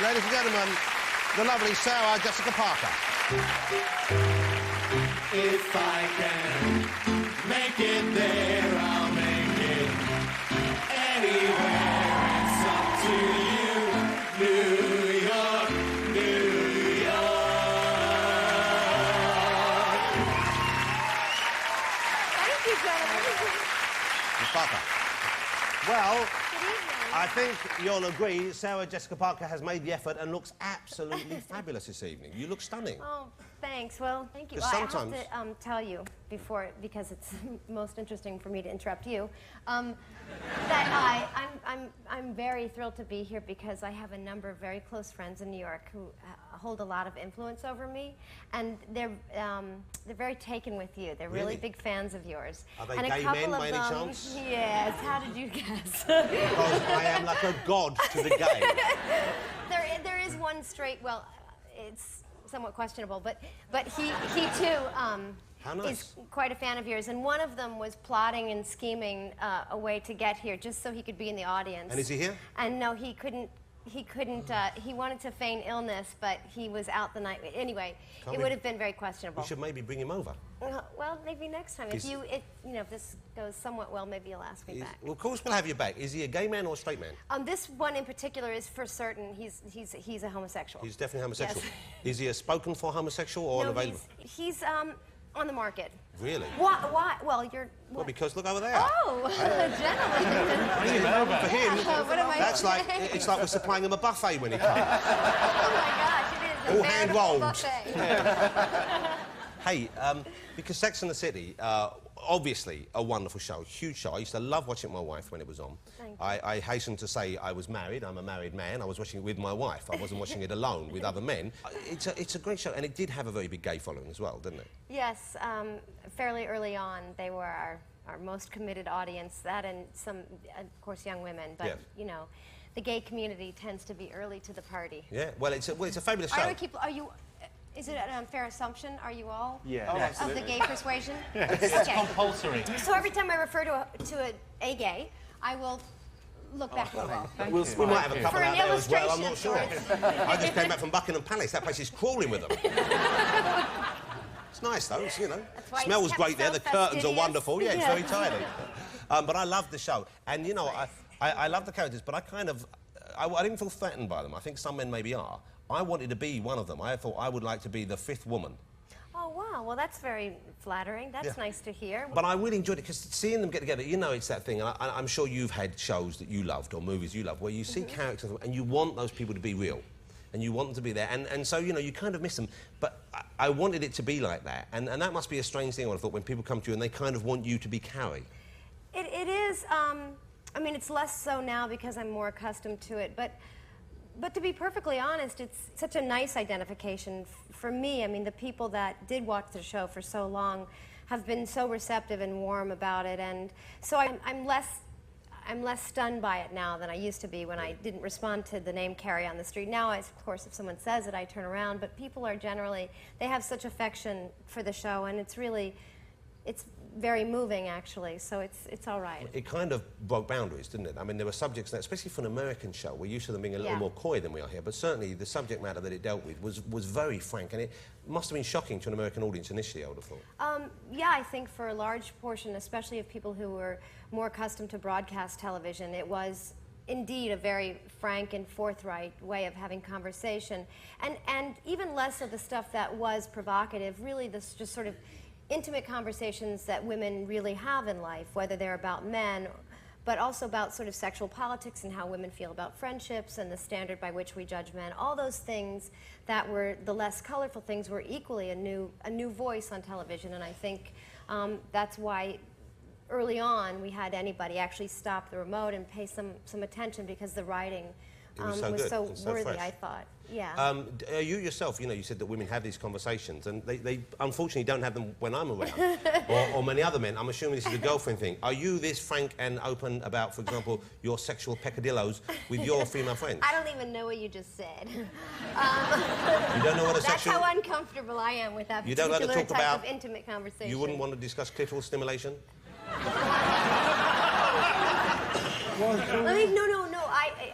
Ladies and gentlemen, the lovely Sarah Jessica Parker. If I can make it there, I'll make it anywhere. It's up to you, New York, New York. Thank you, gentlemen. Miss Parker. Well, Good evening. I think you'll agree Sarah Jessica Parker has made the effort and looks absolutely fabulous this evening. You look stunning. Oh, thanks. Well, thank you. Because Well, sometimes- I have to tell you before, because it's most interesting for me to interrupt you, that I'm very thrilled to be here because I have a number of very close friends in New York who hold a lot of influence over me, and they're very taken with you. They're really big fans of yours. Are they and gay a couple men of by any them, chance? Yes. How did you guess? Because I am like a god to the gay. There is one straight. Well, it's somewhat questionable, but he too How nice. is quite a fan of yours, and one of them was plotting and scheming a way to get here just so he could be in the audience. And is he here? And no, he couldn't. He wanted to feign illness, but he was out the night. Anyway, it would have been very questionable. We should maybe bring him over. Well, maybe next time. If this goes somewhat well, maybe you'll ask me back. Well, of course we'll have you back. Is he a gay man or a straight man? This one in particular is for certain. He's a homosexual. He's definitely homosexual. Yes. Is he a spoken for homosexual or No, unavailable? he's on the market. Really? Why? Well, you're... Well, because look over there. Oh, gentlemen. For him, What am I that's like, saying? it's like we're supplying him a buffet when he comes. Oh, my gosh, it is a All hand veritable rolled. buffet. Hey, because Sex and the City, obviously a wonderful show, huge show. I used to love watching it with my wife when it was on. Thank you. I hasten to say I was married. I'm a married man. I was watching it with my wife. I wasn't watching it alone with other men. It's a great show, and it did have a very big gay following as well, didn't it? Yes, fairly early on, they were our most committed audience. That and some, of course, young women. But, Yes. you know, the gay community tends to be early to the party. Yeah, well, it's a fabulous show. Is it an unfair assumption? Are you all Yeah. of the gay persuasion? It's Okay. compulsory. So every time I refer to a gay, I will look back over. We might have a couple For an out there as well, I'm not illustration, sure. I just came back from Buckingham Palace. That place is crawling with them. It's nice, though. It's, you know, why it's smells kept great there. so The curtains are fastidious. wonderful. Yeah, it's Yeah. very tidy. But I love the show. And, you know, I love the characters, but I didn't feel threatened by them. I think some men maybe are. I wanted to be one of them. I thought I would like to be the fifth woman. Oh, wow. Well, that's very flattering. That's nice to hear. But I really enjoyed it because seeing them get together, you know, it's that thing. And I'm sure you've had shows that you loved or movies you loved where you see characters and you want those people to be real and you want them to be there. And so, you know, you kind of miss them. But I wanted it to be like that. And that must be a strange thing, I thought, when people come to you and they kind of want you to be Carrie. It is, I mean, it's less so now because I'm more accustomed to it. But to be perfectly honest, it's such a nice identification for me. I mean, the people that did watch the show for so long have been so receptive and warm about it, and so I'm less stunned by it now than I used to be when I didn't respond to the name Carrie on the street. Now, of course, if someone says it, I turn around. But people are generally, they have such affection for the show, and it's very moving, actually, so it's all right. It kind of broke boundaries, didn't it? I mean, there were subjects there, especially for an American show. We're used to them being a little more coy than we are here, but certainly the subject matter that it dealt with was very frank, and it must have been shocking to an American audience initially, I would have thought. Yeah, I think for a large portion, especially of people who were more accustomed to broadcast television, it was indeed a very frank and forthright way of having conversation, and even less of the stuff that was provocative, really this just sort of intimate conversations that women really have in life, whether they're about men, but also about sort of sexual politics and how women feel about friendships and the standard by which we judge men. All those things that were the less colorful things were equally a new voice on television, and I think that's why early on we had anybody actually stop the remote and pay some attention because the writing was so worthy, fresh. I thought. Yeah. You yourself, you know, you said that women have these conversations, and they unfortunately don't have them when I'm around, or many other men. I'm assuming this is a girlfriend thing. Are you this frank and open about, for example, your sexual peccadillos with your female friends? I don't even know what you just said. You don't know what a sexual... That's how uncomfortable I am with that You don't particular like to talk type about... of intimate conversation. You wouldn't want to discuss clitoral stimulation? No.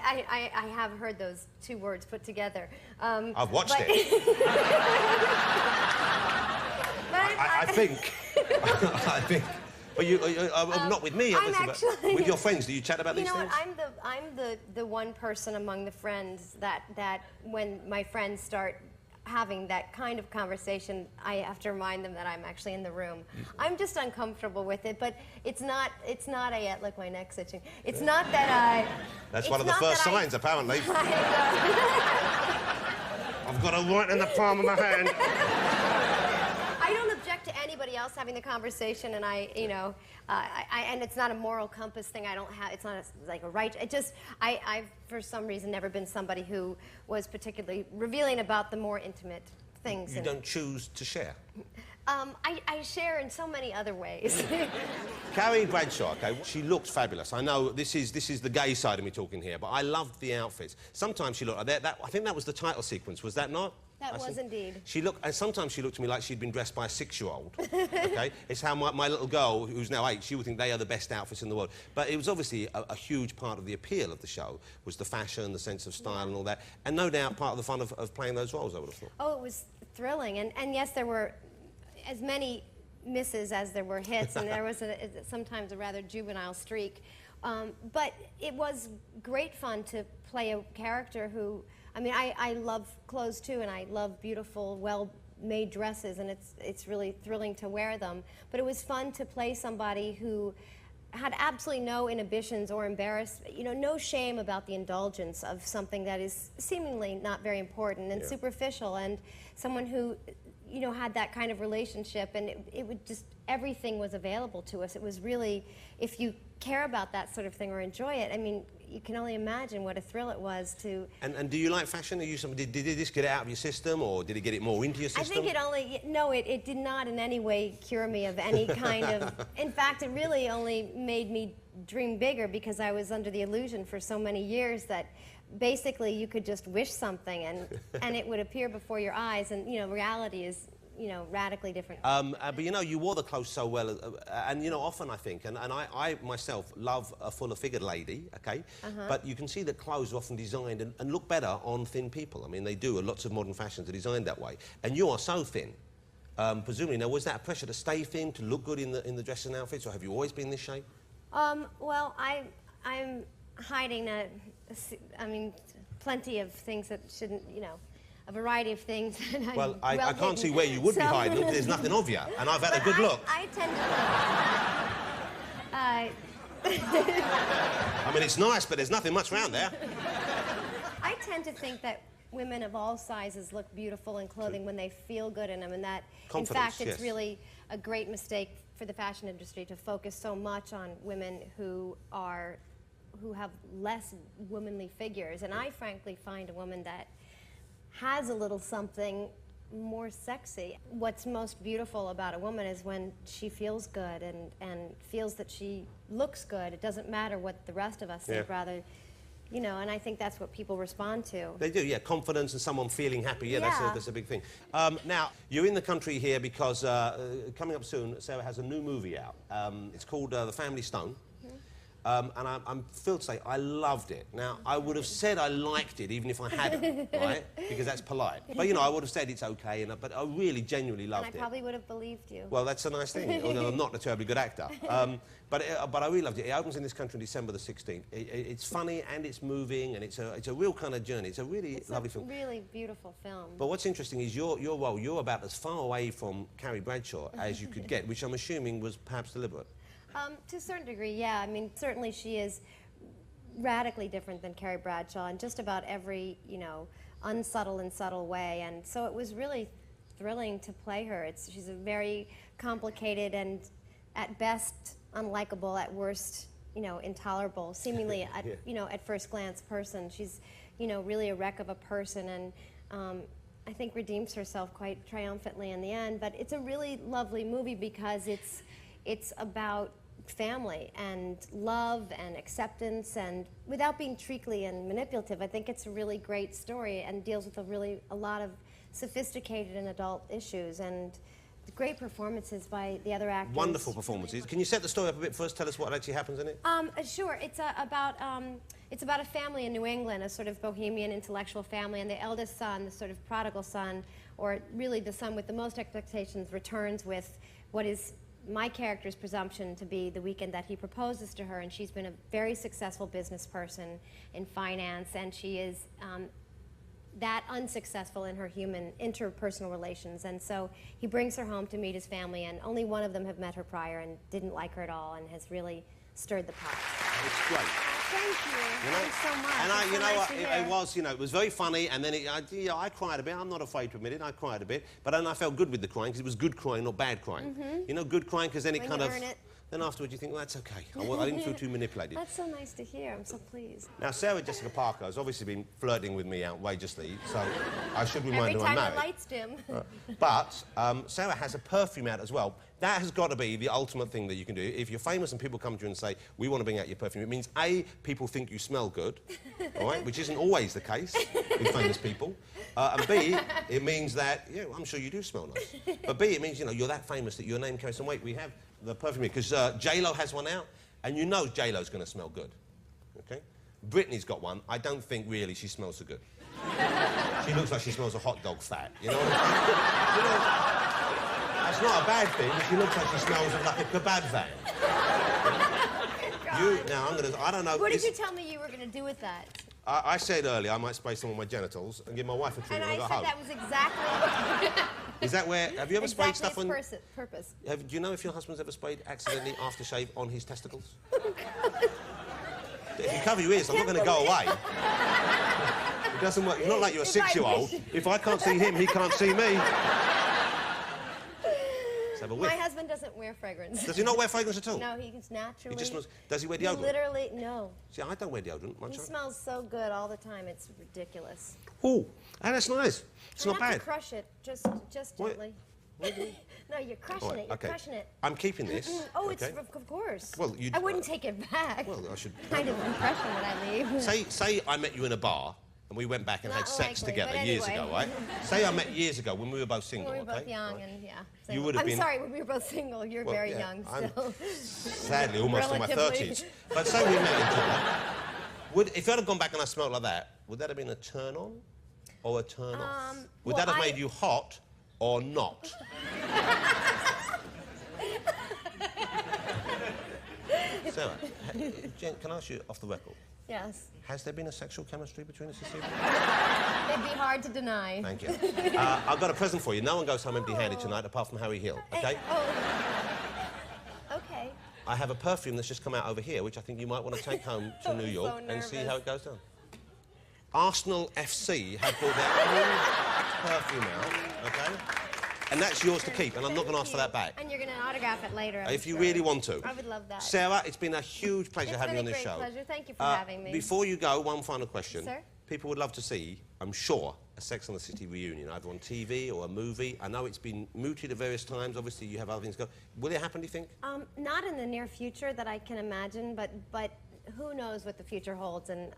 I have heard those two words put together. I've watched but- it. But I think. I think. But you, not with me, I'm obviously, but actually- with your friends. Do you chat about You these know things? what? I'm the one person among the friends that when my friends start having that kind of conversation, I have to remind them that I'm actually in the room. I'm just uncomfortable with it, but it's not a look, my neck's itching. It's not that I. That's it's one of the not first that signs, apparently. I've got it right in the palm of my hand. I don't object to anybody else having the conversation, and and it's not a moral compass thing. I don't have. It's not like a right. It just. I've for some reason never been somebody who was particularly revealing about the more intimate things. You don't choose to share. I share in so many other ways. Carrie Bradshaw, okay, she looked fabulous. I know this is the gay side of me talking here, but I loved the outfits. Sometimes she looked like that. I think that was the title sequence, was that not? That was indeed. She looked, and sometimes she looked to me like she'd been dressed by a 6-year-old. Okay, it's how my little girl, who's now 8, she would think they are the best outfits in the world. But it was obviously a huge part of the appeal of the show was the fashion, the sense of style, and all that. And no doubt part of the fun of playing those roles, I would have thought. Oh, it was thrilling, and yes, there were as many misses as there were hits, and there was sometimes a rather juvenile streak. But it was great fun to play a character who. I mean, I love clothes too, and I love beautiful, well-made dresses, and it's really thrilling to wear them. But it was fun to play somebody who had absolutely no inhibitions or no shame about the indulgence of something that is seemingly not very important and superficial, and someone who, had that kind of relationship, and it would just, everything was available to us. It was really, if you care about that sort of thing or enjoy it, I mean, you can only imagine what a thrill it was to... And do you like fashion? Are you somebody, did this get it out of your system, or did it get it more into your system? I think it did not in any way cure me of any kind of... In fact, it really only made me dream bigger, because I was under the illusion for so many years that basically you could just wish something and it would appear before your eyes, and, reality is... radically different. But you wore the clothes so well, and often I think, and I myself love a fuller-figured lady, okay? But you can see that clothes are often designed and look better on thin people. I mean, they do. Lots of modern fashions are designed that way. And you are so thin. Presumably, now, was that a pressure to stay thin, to look good in the dresses and outfits, or have you always been this shape? Well, I'm hiding plenty of things that shouldn't, a variety of things. Well, I can't see where you would be hiding. There's nothing of you, and I've had a good look. I tend to... I mean, it's nice, but there's nothing much around there. I tend to think that women of all sizes look beautiful in clothing when they feel good in them, and that, in fact, it's really a great mistake for the fashion industry to focus so much on women who have less womanly figures. And I frankly find a woman that has a little something more sexy. What's most beautiful about a woman is when she feels good and feels that she looks good. It doesn't matter what the rest of us think, rather, and I think that's what people respond to. They do, yeah. Confidence and someone feeling happy, that's a big thing. Now, you're in the country here because coming up soon, Sarah has a new movie out. It's called The Family Stone. And I'm thrilled to say I loved it. Now, I would have said I liked it even if I hadn't, right? Because that's polite. But, I would have said it's okay, but I really genuinely loved it. And I probably would have believed you. Well, that's a nice thing, although I'm not a terribly good actor. But I really loved it. It opens in this country on December the 16th. It's funny and it's moving, and it's a real kind of journey. It's a really lovely film. It's a really beautiful film. But what's interesting is your role, you're about as far away from Carrie Bradshaw as you could get, which I'm assuming was perhaps deliberate. To a certain degree, yeah. I mean, certainly she is radically different than Carrie Bradshaw in just about every, unsubtle and subtle way. And so it was really thrilling to play her. She's a very complicated and, at best, unlikable, at worst, intolerable, seemingly, at first glance person. She's, really a wreck of a person, and I think redeems herself quite triumphantly in the end. But it's a really lovely movie because it's about family and love and acceptance, and without being treacly and manipulative. I think it's a really great story and deals with a lot of sophisticated and adult issues, and great performances by the other actors. Wonderful performances. Can you set the story up a bit first? Tell us what actually happens in it. Sure. It's about a family in New England, a sort of bohemian intellectual family, and the eldest son, the sort of prodigal son, or really the son with the most expectations, returns with what is my character's presumption to be the weekend that he proposes to her, and she's been a very successful business person in finance, and she is that unsuccessful in her human interpersonal relations, and so he brings her home to meet his family, and only one of them have met her prior and didn't like her at all, and has really stirred the pot. It's great. Thank you. Thanks so much. And It's you so know nice what? to It hear. was, it was very funny, and then I cried a bit. I'm not afraid to admit it. I cried a bit, but then I felt good with the crying because it was good crying, not bad crying. You know, good crying because then it When kind you of. earn it. Then afterwards you think, well, that's okay. I didn't feel too manipulated. That's so nice to hear. I'm so pleased. Now, Sarah Jessica Parker has obviously been flirting with me outrageously, so I should remind Every her I'm time the married. lights dim. But Sarah has a perfume out as well. That has got to be the ultimate thing that you can do. If you're famous and people come to you and say, we want to bring out your perfume, it means A, people think you smell good, all right, which isn't always the case with famous people. And B, it means that, yeah, I'm sure you do smell nice. But B, it means, you're that famous that your name carries some weight. We have the perfume here, because J-Lo has one out, and you know J-Lo's going to smell good, okay? Britney's got one. I don't think really she smells so good. She looks like she smells of hot dog fat, you know what I'm saying? That's not a bad thing. She looks like she smells of like a kebab van. I don't know. What did you tell me you were going to do with that? I said earlier I might spray some on my genitals and give my wife a treat And when I I got said home. that was exactly... Is that where... Have you ever sprayed exactly stuff on... its purpose. Do you know if your husband's ever sprayed accidentally aftershave on his testicles? If you cover your ears, I'm not going to go away. It doesn't work. It's not like you're a If I 6-year-old. wish. If I can't see him, he can't see me. Let's have a whiff. My husband doesn't wear fragrance. Does he not wear fragrance at all? No, he's naturally... He just smells... Does he wear He deodorant? literally, no. See, I don't wear deodorant much. He smells so good all the time, it's ridiculous. Oh, that's nice. It's I not have bad. to crush it, just What? gently. No, you're crushing All right, it, you're okay. crushing it. I'm keeping this. Oh, it's, okay? of course. Well, I wouldn't take it back. Well, I should... Kind of impression that I leave. Say I met you in a bar and we went back and had Not sex likely, together but years anyway. ago, right? Say I met years ago when we were both single, When we were both okay? young Right. and, yeah. You single. would have I'm been- sorry, when we were both single, you're Well, very yeah, young I'm still. sadly almost in my Relatively. 30s. But say we met each other. If I'd have gone back and I smelled like that, would that have been a turn on or a turn off? Would well, that have made you hot or not? Sarah, Jen, can I ask you off the record? Yes. Has there been a sexual chemistry between us this evening? It'd be hard to deny. Thank you. I've got a present for you. No one goes home empty-handed tonight apart from Harry Hill, okay? Okay. I have a perfume that's just come out over here, which I think you might want to take home to New I'm York so and see nervous. how it goes down. Arsenal FC have brought their own perfume out, okay? And that's yours to keep, and I'm not going to ask for that back. And you're going to autograph it later, I'm If you sure. really want to. I would love that. Sarah, it's been a huge pleasure It's having you on been a this great show. pleasure. Thank you for having me. Before you go, one final question. Sir? People would love to see, I'm sure, a Sex and the City reunion, either on TV or a movie. I know it's been mooted at various times. Obviously, you have other things to go. Will it happen, do you think? Not in the near future that I can imagine, but who knows what the future holds? And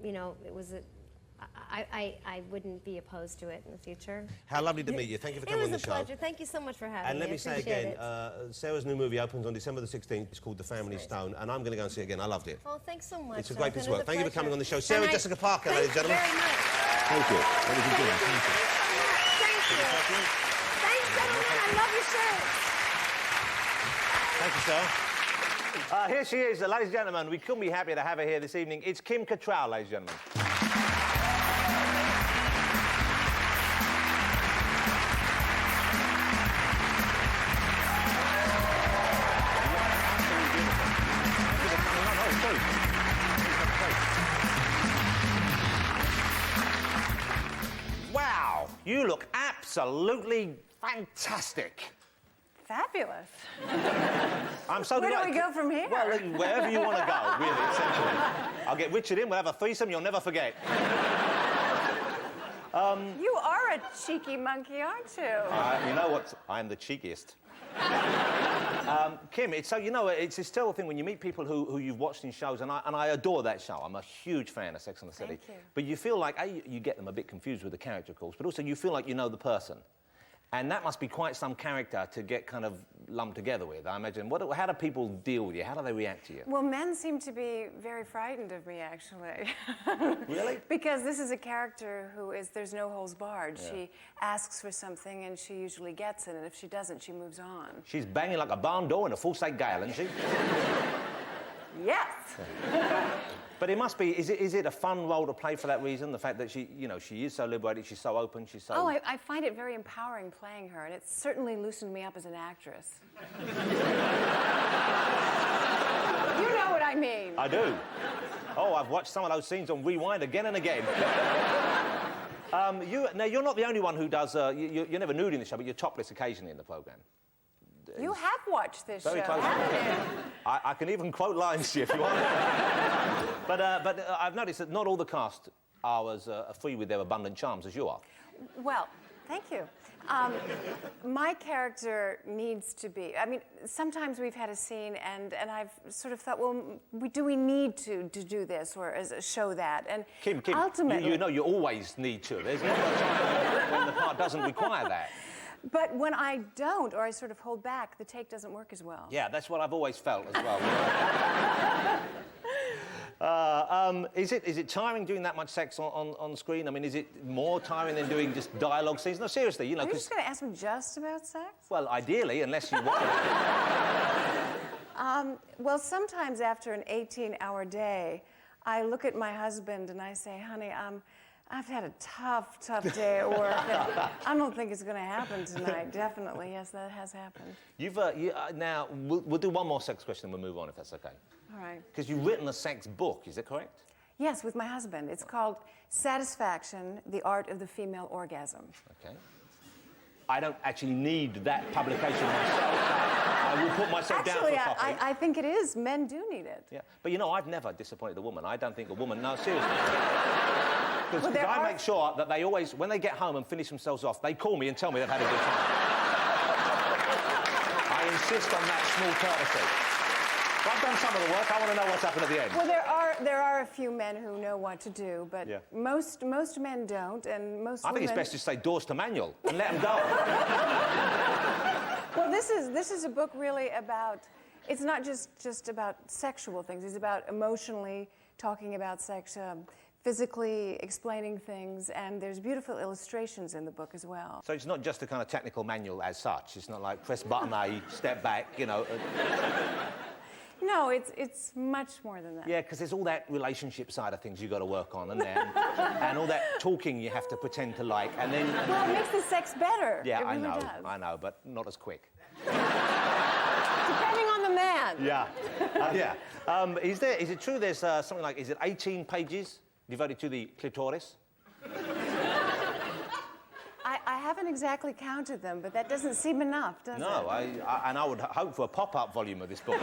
it was I wouldn't be opposed to it in the future. How lovely to meet you. Thank you for It coming on was the a show. pleasure. Thank you so much for having me. And let I me say appreciate again, it. Sarah's new movie opens on December the 16th. It's called The Family Stone, and I'm going to go and see it again. I loved it. Oh, thanks so much. It's a great piece of Jonathan. It was work. a Thank you for pleasure. coming on the show. And Sarah Jessica Parker, ladies and gentlemen. Thank you very much. Thank you. That was a good one. Thank you. Thank you. Thanks, gentlemen. I love your shirt. Thank you, Sarah. Here she is, ladies and gentlemen. We couldn't be happier to have her here this evening. It's Kim Cattrell, ladies and gentlemen. Wow, you look absolutely fantastic. Fabulous. I'm so Where do delighted. we go from here? Well, wherever you want to go, really, essentially. I'll get Richard in, we'll have a threesome you'll never forget. You are a cheeky monkey, aren't you? You know what? I'm the cheekiest. Kim, it's still a thing when you meet people who you've watched in shows, and I adore that show. I'm a huge fan of Sex and the City. Thank you. But you feel like, A, you get them a bit confused with the character, of course, but also you feel like you know the person. And that must be quite some character to get kind of lumped together with, I imagine. How do people deal with you? How do they react to you? Well, men seem to be very frightened of me, actually. Really? Because this is a character who is, there's no holds barred. Yeah. She asks for something and she usually gets it, and if she doesn't, she moves on. She's banging like a barn door in a full-state gale, isn't she? Yes! But it must be, is it a fun role to play for that reason? The fact that she, you know, she is so liberated, she's so open, she's so... Oh, I find it very empowering playing her, and it's certainly loosened me up as an actress. You know what I mean. I do. Oh, I've watched some of those scenes on Rewind again and again. Now, you're not the only one who does... you're never nude in the show, but you're topless occasionally in the programme. You have watched this show, close. haven't you? I can even quote lines to you if you want. But I've noticed that not all the cast are as free with their abundant charms as you are. Well, thank you. My character needs to be... I mean, sometimes we've had a scene and I've sort of thought, well, do we need to do this or show that? And Kim, ultimately... you know you always need to. There's never a time when the part doesn't require that. But when I don't, or I sort of hold back, the take doesn't work as well. Yeah, that's what I've always felt as well. Is it tiring doing that much sex on screen? I mean, is it more tiring than doing just dialogue scenes? No, seriously, you know... Are you just going to ask me just about sex? Well, ideally, unless you want... Well, sometimes after an 18-hour day, I look at my husband and I say, honey, I've had a tough day at work. I don't think it's going to happen tonight. Definitely, yes, that has happened. Now, we'll do one more sex question and we'll move on, if that's okay. All right. Because you've written a sex book, is it correct? Yes, with my husband. It's called Satisfaction, The Art of the Female Orgasm. Okay. I don't actually need that publication myself. I will put myself down for a copy. Actually, I think it is. Men do need it. Yeah, but you know, I've never disappointed a woman. I don't think a woman... No, seriously. Because I make sure that they always, when they get home and finish themselves off, they call me and tell me they've had a good time. I insist on that small courtesy. If I've done some of the work, I want to know what's happened at the end. Well, there are a few men who know what to do, but yeah. most men don't, and most I women... think it's best to say doors to manual and let them go. Well, this is a book really about... It's not just about sexual things. It's about emotionally talking about sex, physically explaining things, and there's beautiful illustrations in the book as well. So it's not just a kind of technical manual as such. It's not like press button A, step back, you know. No, it's much more than that. Yeah, because there's all that relationship side of things you've got to work on, and all that talking you have to pretend to like, and then... Well, it makes the sex better. Yeah, it really does. I know, but not as quick. Depending on the man. Yeah, yeah. Is it true there's something like, is it 18 pages devoted to the clitoris? I haven't exactly counted them, but that doesn't seem enough, does it? No, and I would hope for a pop-up volume of this book.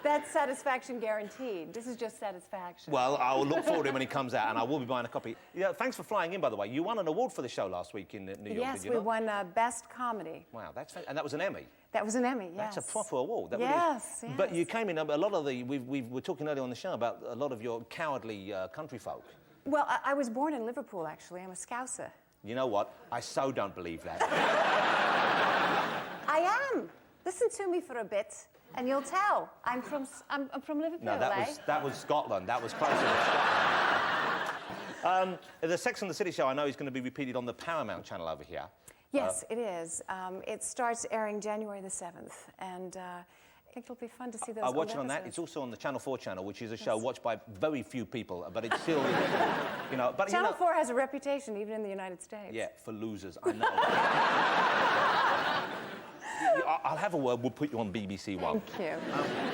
That's satisfaction guaranteed. This is just satisfaction. Well, I will look forward to it when he comes out, and I will be buying a copy. Yeah, thanks for flying in, by the way. You won an award for the show last week in New York, yes, did you we not? won Best Comedy. Wow, and that was an Emmy? That was an Emmy, yes. That's a proper award. That yes. But you came in, a lot of the... We were talking earlier on the show about a lot of your cowardly country folk. Well, I was born in Liverpool, actually. I'm a Scouser. You know what? I so don't believe that. I am. Listen to me for a bit, and you'll tell. I'm from Liverpool, No, that was Scotland. That was closer to Scotland. The Sex and the City show, I know, is going to be repeated on the Paramount channel over here. Yes, it is. It starts airing January the 7th, and I think it'll be fun to see those. I watch it on that. It's also on the Channel 4 channel, which is a show watched by very few people, but it's still, you know... But, Channel 4 has a reputation, even in the United States. Yeah, for losers, I know. I'll have a word. We'll put you on BBC One. Thank you.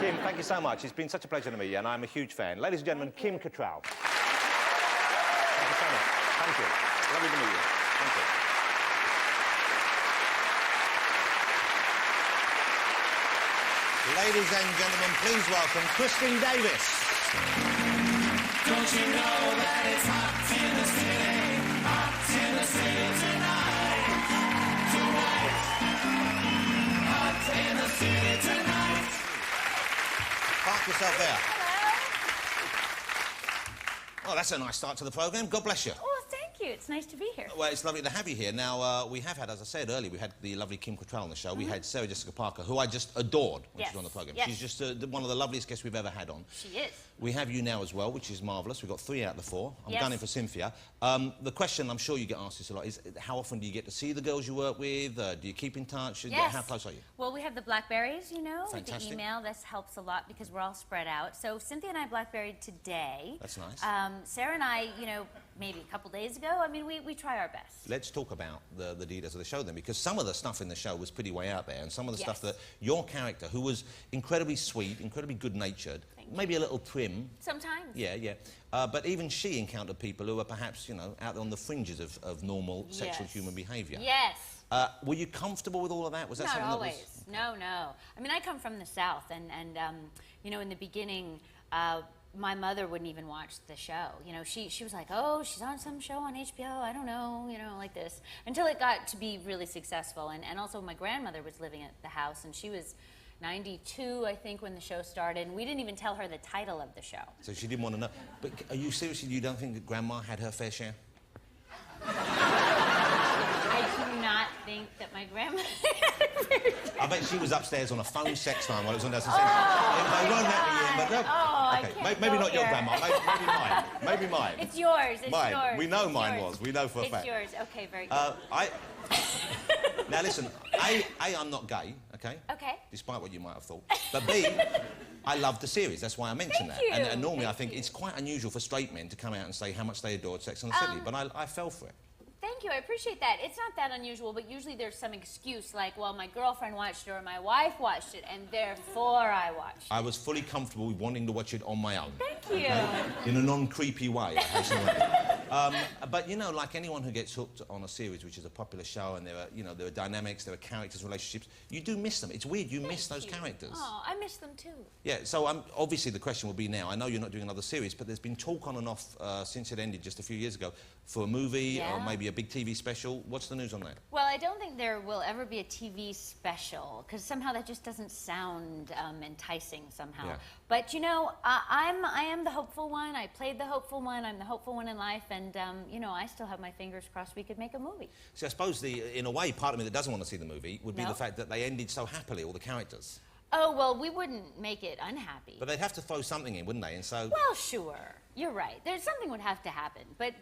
Kim, thank you so much. It's been such a pleasure to meet you, and I'm a huge fan. Ladies and gentlemen, Kim Cattrell. Thank you so much. Thank you. Lovely to meet you. Thank you. Ladies and gentlemen, please welcome Kristin Davis. Don't you know that it's hot in the city tonight? Hot in the city tonight. Park yourself there. Oh, that's a nice start to the programme. God bless you. Oh, thank you. It's nice to be here. Well, it's lovely to have you here. Now, we have had, as I said earlier, we had the lovely Kim Cattrell on the show. We had Sarah Jessica Parker, who I just adored when she was on the programme. Yes. She's just one of the loveliest guests we've ever had on. She is. We have you now as well, which is marvellous. We've got 3 out of the 4. I'm Yes. gunning for Cynthia. The question, I'm sure you get asked this a lot, is how often do you get to see the girls you work with? Do you keep in touch? Yes. How close are you? Well, we have the Blackberries, you know, with the Fantastic. email. This helps a lot because we're all spread out. So Cynthia and I Blackberried today. That's nice. Sarah and I, you know, maybe a couple days ago. I mean, we try our best. Let's talk about the details of the show then, because some of the stuff in the show was pretty way out there, and some of the Yes. stuff that your character, who was incredibly sweet, incredibly good-natured, maybe a little prim. Sometimes. Yeah, yeah. But even she encountered people who were perhaps, you know, out on the fringes of normal sexual Yes. human behaviour. Yes. Were you comfortable with all of that? Was that Not something always. that was... No, no. I mean, I come from the South, and you know, in the beginning, my mother wouldn't even watch the show. You know, she was like, oh, she's on some show on HBO, I don't know, you know, like this. Until it got to be really successful. And also my grandmother was living at the house, and she was 92, I think, when the show started, and we didn't even tell her the title of the show. So she didn't want to know. But are you seriously, you don't think that Grandma had her fair share? I do not think that my grandmother I bet she was upstairs on a phone sex line while it was on downstairs. They won't let me in, but no. Oh, I Okay, can't maybe go not your here. grandma, maybe mine. Maybe mine. It's yours, it's Mine. yours. We know it's mine yours. was. We know for a it's fact. yours. Okay, very good. Now listen, I'm not gay, okay? Okay. Despite what you might have thought. But B, I love the series. That's why I mentioned Thank that. you. And normally I Thank think you. it's quite unusual for straight men to come out and say how much they adored Sex and the City. But I fell for it. Thank you, I appreciate that. It's not that unusual, but usually there's some excuse like, well, my girlfriend watched it or my wife watched it, and therefore I watched it. I was fully comfortable with wanting to watch it on my own. Thank you. In a non-creepy way, I hasten to add. But you know, like anyone who gets hooked on a series, which is a popular show, and there are dynamics, there are characters, relationships, you do miss them. It's weird, you miss those characters. Oh, I miss them too. Yeah, so obviously the question will be now, I know you're not doing another series, but there's been talk on and off since it ended just a few years ago for a movie or Yeah. maybe a big TV special. What's the news on that? Well, I don't think there will ever be a TV special, because somehow that just doesn't sound enticing somehow. Yeah. But, you know, I am the hopeful one. I played the hopeful one. I'm the hopeful one in life. And, you know, I still have my fingers crossed we could make a movie. See, I suppose, in a way, part of me that doesn't want to see the movie would be No? the fact that they ended so happily, all the characters. Oh, well, we wouldn't make it unhappy. But they'd have to throw something in, wouldn't they? And so... Well, sure. You're right. There's something would have to happen. But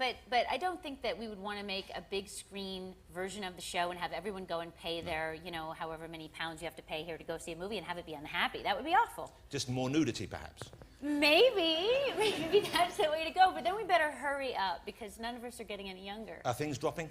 I don't think that we would want to make a big screen version of the show and have everyone go and pay their, you know, however many pounds you have to pay here to go see a movie and have it be unhappy. That would be awful. Just more nudity, perhaps. Maybe that's the way to go. But then we better hurry up because none of us are getting any younger. Are things dropping?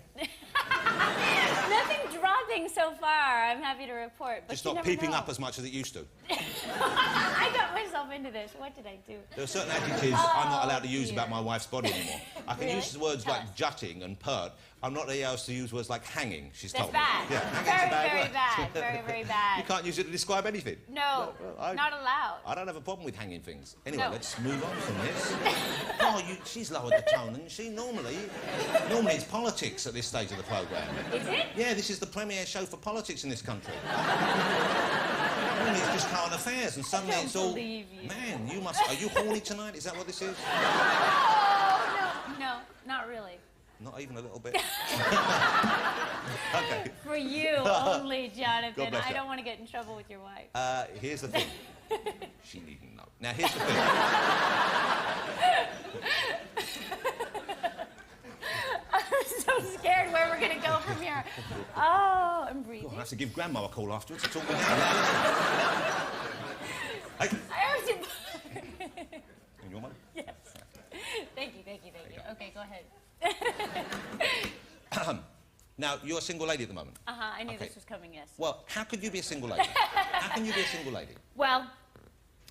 Nothing dropping so far, I'm happy to report. But Just you not never peeping know. up as much as it used to. I got myself into this. What did I do? There are certain adjectives I'm not allowed to use about my wife's body anymore. I can Really? use words Tell like us. jutting and pert. I'm not allowed to use words like hanging, she's That's told bad. me. Yeah, hanging's a bad Very word. bad. Very, very bad. You can't use it to describe anything. No, not allowed. I don't have a problem with hanging things. Anyway, No. let's move on from this. Oh, she's lowered the tone, and she normally it's politics at this stage of the programme. Is it? Yeah, this is the premiere show for politics in this country. Normally it's just current affairs, and suddenly don't it's all... believe you. Man, are you horny tonight? Is that what this is? Oh, no, not really. Not even a little bit. Okay. For you only, God Jonathan. bless I you. don't want to get in trouble with your wife. Here's the thing. She needn't know. Now, here's the thing. I'm so scared where we're going to go from here. Oh, I'm breathing. I'll have to give Grandma a call afterwards to talk me down. Hey, I have to... you want one? Yes. Thank you. Okay, go ahead. Now, you're a single lady at the moment. I knew Okay. this was coming, yes. Well, how could you be a single lady? How can you be a single lady? Well,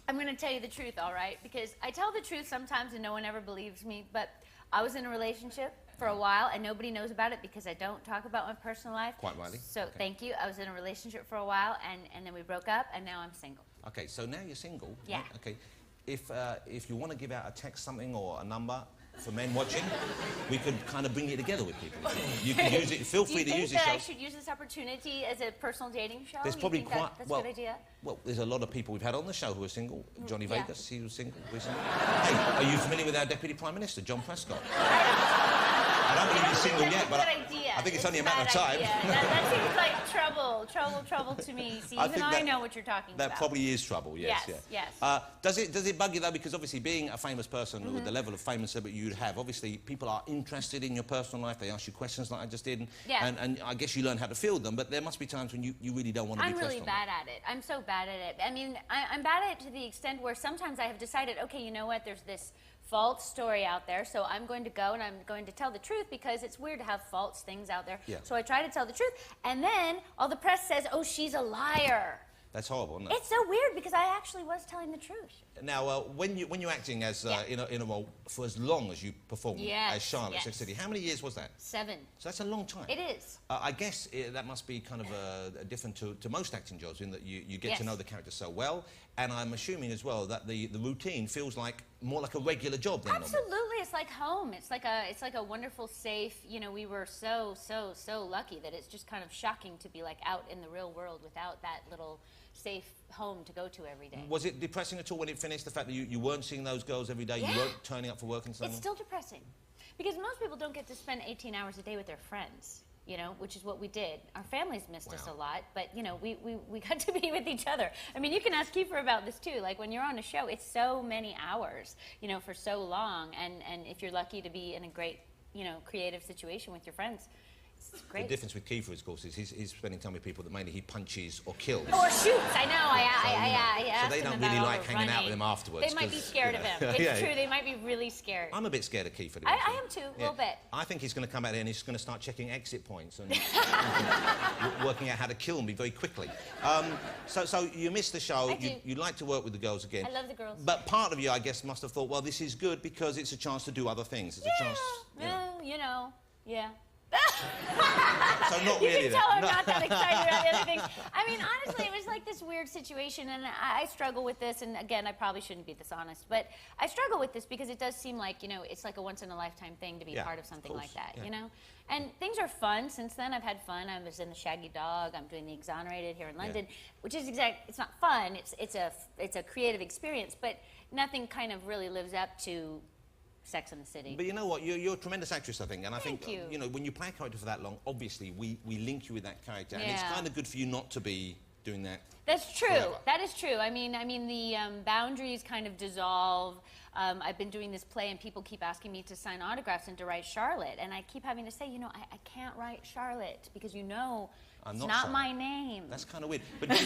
I'm going to tell you the truth, all right? Because I tell the truth sometimes and no one ever believes me, but I was in a relationship for a while and nobody knows about it because I don't talk about my personal life. Quite rightly. So, Okay. thank you. I was in a relationship for a while and then we broke up and now I'm single. Okay, so now you're single. Yeah. Right? Okay. If you want to give out a text something or a number for men watching, we could kind of bring it together with people. You can use it. Feel free Do to you use think this that show. I should use this opportunity as a personal dating show? There's You probably think quite that's well. a good idea? Well, there's a lot of people we've had on the show who are single. Johnny Yeah. Vegas, he was single recently. Hey, are you familiar with our Deputy Prime Minister, John Prescott? I don't believe single yet, but Good idea. I think it's only a matter of time. That seems like trouble to me. See, even I know what you're talking about. That probably is trouble, yes. Yes. Does it bug you, though? Because obviously being a famous person with the level of fame and celebrity you'd have, obviously people are interested in your personal life. They ask you questions like I just did. And I guess you learn how to field them, but there must be times when you really don't want to be pressed on. I'm really bad at it. I'm so bad at it. I mean, I'm bad at it to the extent where sometimes I have decided, okay, you know what, there's this false story out there, so I'm going to go and I'm going to tell the truth because it's weird to have false things out there. So I try to tell the truth, and then all the press says, oh, she's a liar. That's horrible, isn't it? It's so weird because I actually was telling the truth. Now, when you're acting as in a role for as long as you performed as Charlotte Sex City, how many years was that? 7. So that's a long time. It is. I guess that must be kind of different to most acting jobs in that you get to know the character so well, and I'm assuming as well that the routine feels like more like a regular job than normal. Absolutely, it's like home. It's like a wonderful, safe. You know, we were so lucky that it's just kind of shocking to be like out in the real world without that little safe home to go to every day. Was it depressing at all when it finished, the fact that you weren't seeing those girls every day, you weren't turning up for work and so on? It's still depressing. Because most people don't get to spend 18 hours a day with their friends, you know, which is what we did. Our families missed us a lot, but, you know, we got to be with each other. I mean, you can ask Kiefer about this, too. Like, when you're on a show, it's so many hours, you know, for so long. And if you're lucky to be in a great, you know, creative situation with your friends, it's great. The difference with Kiefer, of course, is he's spending time with people that mainly he punches or kills. Or shoots, I know. I so they don't really like hanging out with him afterwards. They might be scared of him. It's true, they might be really scared. I'm a bit scared of Kiefer. I am too, a little bit. I think he's going to come out there and he's going to start checking exit points and working out how to kill me very quickly. So you missed the show. You like to work with the girls again. I love the girls. But part of you, I guess, must have thought, well, this is good because it's a chance to do other things. It's a chance, you know. So not really. You can tell I'm not that excited about the other things. I mean, honestly, it was like this weird situation, and I struggle with this. And again, I probably shouldn't be this honest, but I struggle with this because it does seem like, you know, it's like a once-in-a-lifetime thing to be part of something like that, you know? And things are fun. Since then, I've had fun. I was in the Shaggy Dog. I'm doing the Exonerated here in London, which is it's not fun. It's a creative experience, but nothing kind of really lives up to Sex and the City. But you know what? You're a tremendous actress, I think. And I think, you. You know, when you play a character for that long, obviously we link you with that character. Yeah. And it's kind of good for you not to be doing that. That's true. Forever. That is true. I mean, the boundaries kind of dissolve. I've been doing this play, and people keep asking me to sign autographs and to write Charlotte. And I keep having to say, you know, I can't write Charlotte because, you know, it's not my name. That's kind of weird. But do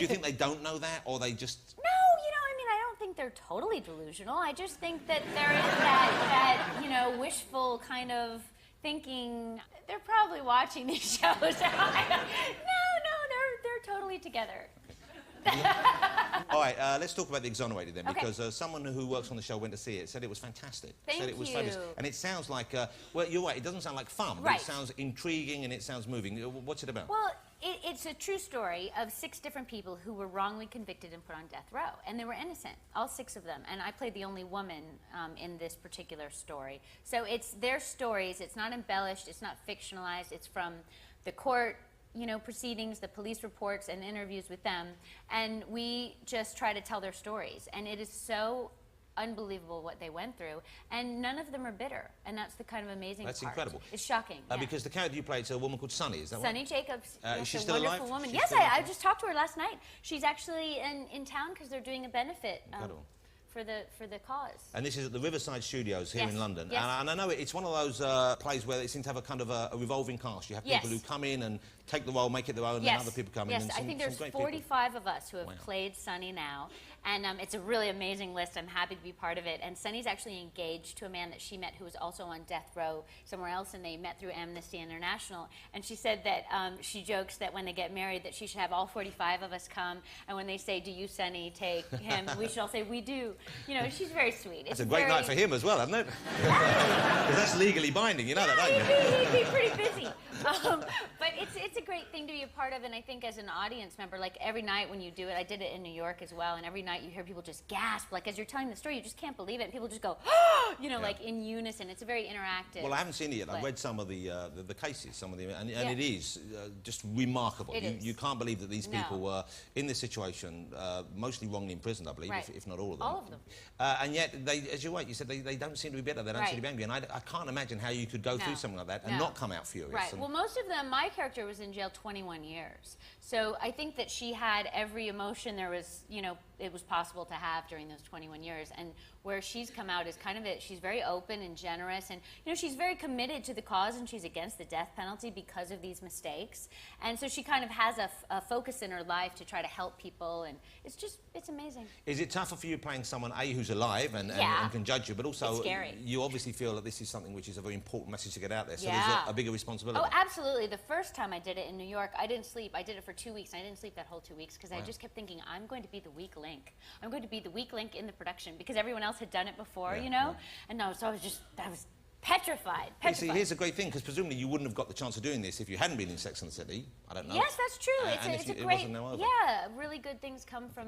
you think they don't know that, or they just... No, you know, I mean, I don't think they're totally delusional. I just think that there is that you know, wishful kind of thinking. They're probably watching these shows. No, they're totally together. All right, let's talk about The Exonerated then, because someone who works on the show went to see it, said it was fantastic. Said it was fabulous. And it sounds like, well, you're right, it doesn't sound like fun, but it sounds intriguing and it sounds moving. What's it about? Well, it's a true story of 6 different people who were wrongly convicted and put on death row, and they were innocent, all 6 of them. And I played the only woman in this particular story. So it's their stories. It's not embellished. It's not fictionalized. It's from the court, you know, proceedings, the police reports, and interviews with them, and we just try to tell their stories. And it is so unbelievable what they went through, and none of them are bitter, and that's the kind of amazing part. That's incredible. It's shocking. Because the character you played is a woman called Sunny, is that Sunny Jacobs. Is she a still wonderful alive? woman. She's Yes, still alive? I just talked to her last night. She's actually in town because they're doing a benefit for the cause. And this is at the Riverside Studios here in London. Yes. And I know it's one of those plays where it seems to have a kind of a revolving cast. You have people who come in and take the role, make it their own, and then other people come in. And I think there's 45 of us who have played Sunny now. And it's a really amazing list. I'm happy to be part of it. And Sunny's actually engaged to a man that she met who was also on death row somewhere else, and they met through Amnesty International. And she said that she jokes that when they get married that she should have all 45 of us come, and when they say, do you, Sunny, take him, we should all say, we do. You know, she's very sweet. It's a great night for him as well, isn't it? Because that's legally binding, you know that, don't you? He'd be pretty busy. But it's a great thing to be a part of, and I think as an audience member, like every night when you do it, I did it in New York as well, and every night you hear people just gasp, like as you're telling the story, you just can't believe it, and people just go, you know, like in unison. It's a very interactive. Well, I haven't seen it yet. I've read some of the cases, and it is just remarkable. You can't believe that these people were in this situation, mostly wrongly imprisoned, I believe, if not all of them. All of of them. And yet, they, as you said, they don't seem to be bitter. They don't seem to be angry. And I can't imagine how you could go through something like that and not come out furious. Right. And Well, most of them, my character was in jail 21 years. So I think that she had every emotion there was, you know, it was possible to have during those 21 years. And where she's come out is kind of it. She's very open and generous. And, you know, she's very committed to the cause and she's against the death penalty because of these mistakes. And so she kind of has a focus in her life to try to help people. And it's just, it's amazing. Is it tougher for you playing someone, A, who's alive and can judge you, but also it's scary. You obviously feel that this is something which is a very important message to get out there, so Yeah. there's a bigger responsibility. Oh, absolutely. The first time I did it in New York, I didn't sleep. I did it for 2 weeks. I didn't sleep that whole 2 weeks because I just kept thinking, I'm going to be the weak link. I'm going to be the weak link in the production because everyone else had done it before, you know? And no, so I was petrified. You see, here's a great thing, because presumably you wouldn't have got the chance of doing this if you hadn't been in Sex and the City. I don't know. Yes, that's true. And It's a it great, wasn't now over. yeah, really good things come from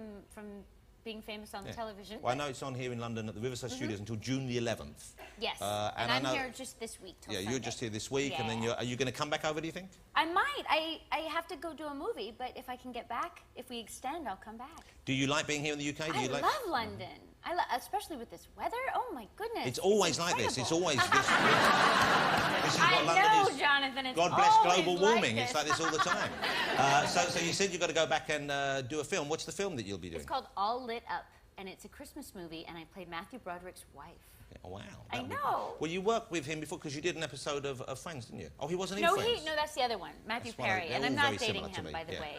being famous on the television. Well, I know it's on here in London at the Riverside Studios until June the 11th. Yes, and I'm I know, here just this week till you're Sunday. just here this week, and then are you going to come back over, do you think? I might. I have to go do a movie, but if I can get back, if we extend, I'll come back. Do you like being here in the UK? I love London. Especially with this weather. Oh my goodness. It's always like this. It's always this. This is I what London know, is. Jonathan. It's God bless always global like warming. this. It's like this all the time. So you said you've got to go back and do a film. What's the film that you'll be doing? It's called All Lit Up, and it's a Christmas movie, and I played Matthew Broderick's wife. Oh, wow. I know. Well, you worked with him before because you did an episode of Friends, didn't you? Oh, he wasn't in No, Friends. no, that's the other one, Matthew That's one of- Perry, they're and I'm all not very dating similar to him, me, by the yeah. way.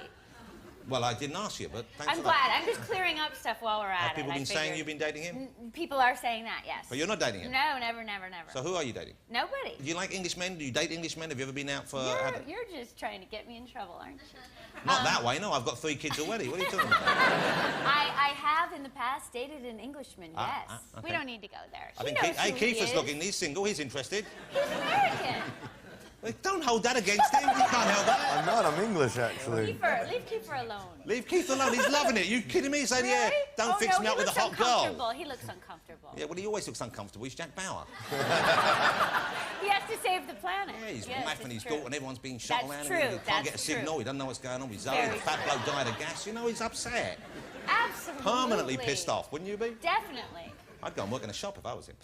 Well, I didn't ask you, but thanks I'm for glad. that. I'm just clearing up stuff while we're at Have people it. been saying you've been dating him? People are saying that, yes. But you're not dating him? No, never, never, never. So who are you dating? Nobody. Do you like English men? Do you date English men? Have you ever been out for... You're just trying to get me in trouble, aren't you? Not that way, no. I've got 3 kids already. What are you talking about? I have in the past dated an Englishman, yes. Okay. We don't need to go there. I He think knows who he Keith is is. looking. He's single. He's interested. He's American. Well, don't hold that against him. You can't help that. I'm not. I'm English, actually. Leave Kiefer alone. Leave Keith alone. He's loving it. You kidding me? He's saying, yeah, Really? don't fix me he up with a looks hot girl. uncomfortable. He looks uncomfortable. Yeah, well, he always looks uncomfortable. He's Jack Bauer. He has to save the planet. Yeah, he's Yes, wife and it's his true. daughter, and everyone's being shot That's around. true, And he can't that's get a signal. true. He doesn't know what's going on with Zoe. Very The fat true. bloke died of gas. You know, he's upset. Absolutely. Permanently pissed off, wouldn't you be? Definitely. I'd go and work in a shop if I was him.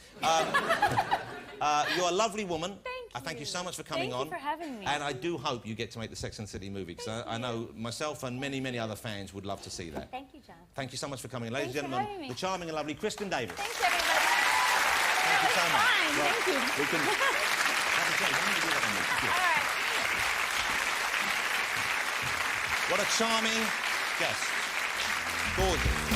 You're a lovely woman. Thank I thank you you. so much for coming Thank on. you for having me. And I do hope you get to make the Sex and the City movie, because I know myself and many, many other fans would love to see that. Thank you, John. Thank you so much for coming. Ladies and Thanks for gentlemen, having me. the charming and lovely Kristin Davis. Thanks, everybody. Thank you so much. Fine. Right, Thank you. We can... Have a drink. Why don't you do that on me? Thank you. All right. What a charming guest. Gorgeous.